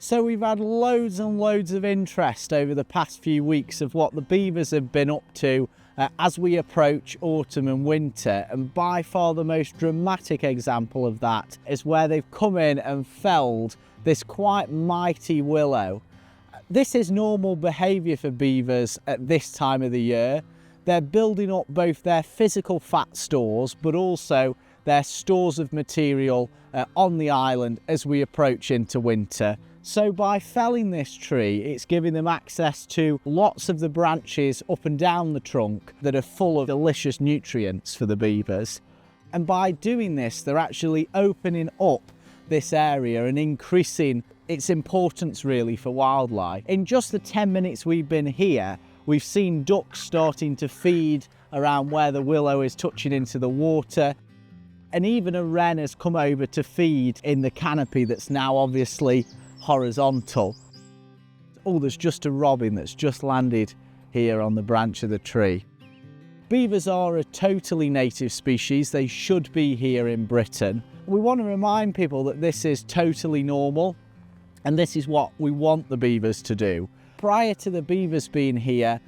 So we've had loads and loads of interest over the past few weeks of what the beavers have been up to as we approach autumn and winter, and by far the most dramatic example of that is where they've come in and felled this quite mighty willow. This is normal behaviour for beavers at this time of the year. They're building up both their physical fat stores but also their stores of material on the island as we approach into winter. So by felling this tree, it's giving them access to lots of the branches up and down the trunk that are full of delicious nutrients for the beavers. And by doing this, they're actually opening up this area and increasing its importance really for wildlife. In just the 10 minutes we've been here, we've seen ducks starting to feed around where the willow is touching into the water. And even a wren has come over to feed in the canopy that's now obviously horizontal. Oh, there's just a robin that's just landed here on the branch of the tree. Beavers are a totally native species. They should be here in Britain. We want to remind people that this is totally normal and this is what we want the beavers to do. Prior to the beavers being here,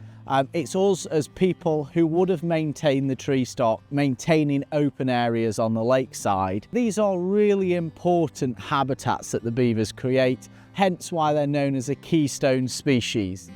it's us as people who would have maintained the tree stock, maintaining open areas on the lakeside. These are really important habitats that the beavers create, hence why they're known as a keystone species.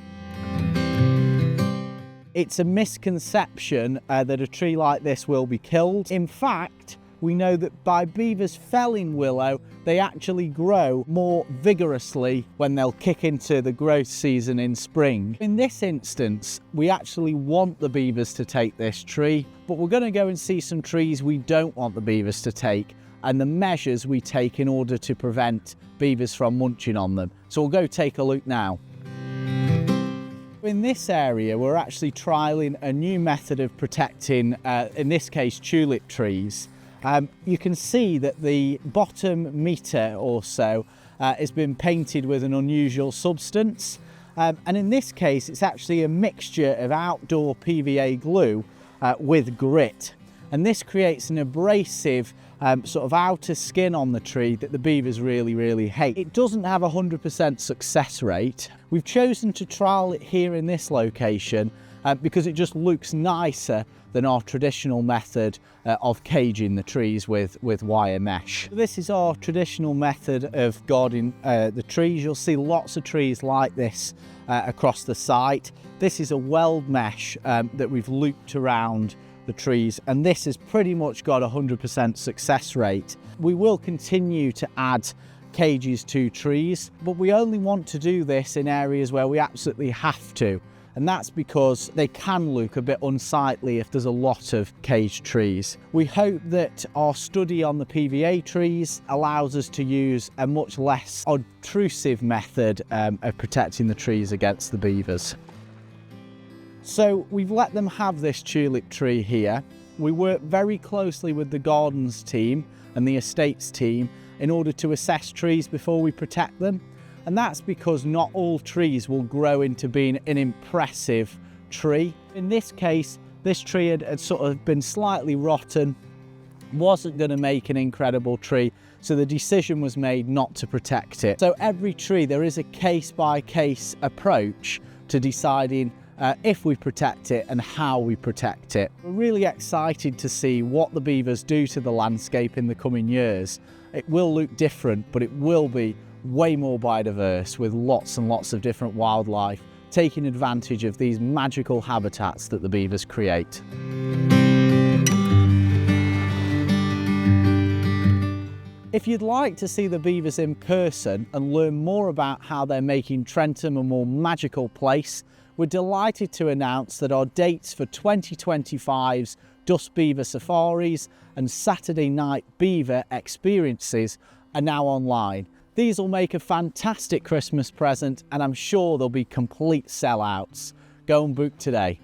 It's a misconception that a tree like this will be killed. In fact, we know that by beavers felling willow, they actually grow more vigorously when they'll kick into the growth season in spring. In this instance, we actually want the beavers to take this tree, but we're going to go and see some trees we don't want the beavers to take and the measures we take in order to prevent beavers from munching on them. So we'll go take a look now. In this area, we're actually trialling a new method of protecting, in this case, tulip trees. You can see that the bottom metre or so has been painted with an unusual substance. And in this case, it's actually a mixture of outdoor PVA glue with grit. And this creates an abrasive sort of outer skin on the tree that the beavers really hate. It doesn't have a 100% success rate. We've chosen to trial it here in this location because it just looks nicer than our traditional method of caging the trees with wire mesh. This is our traditional method of guarding the trees. You'll see lots of trees like this across the site. This is a weld mesh that we've looped around the trees, and this has pretty much got a 100% success rate. We will continue to add cages to trees, but we only want to do this in areas where we absolutely have to. And that's because they can look a bit unsightly if there's a lot of caged trees. We hope that our study on the PVA trees allows us to use a much less obtrusive method of protecting the trees against the beavers. So we've let them have this tulip tree here. We work very closely with the gardens team and the estates team in order to assess trees before we protect them. And that's because not all trees will grow into being an impressive tree. In this case, this tree had sort of been slightly rotten, wasn't going to make an incredible tree, so the decision was made not to protect it. So every tree, there is a case-by-case approach to deciding if we protect it and how we protect it. We're really excited to see what the beavers do to the landscape in the coming years. It will look different, but it will be way more biodiverse with lots and lots of different wildlife taking advantage of these magical habitats that the beavers create. If you'd like to see the beavers in person and learn more about how they're making Trentham a more magical place, we're delighted to announce that our dates for 2025's Dusk Beaver Safaris and Saturday Night Beaver experiences are now online. These will make a fantastic Christmas present, and I'm sure they'll be complete sellouts. Go and book today.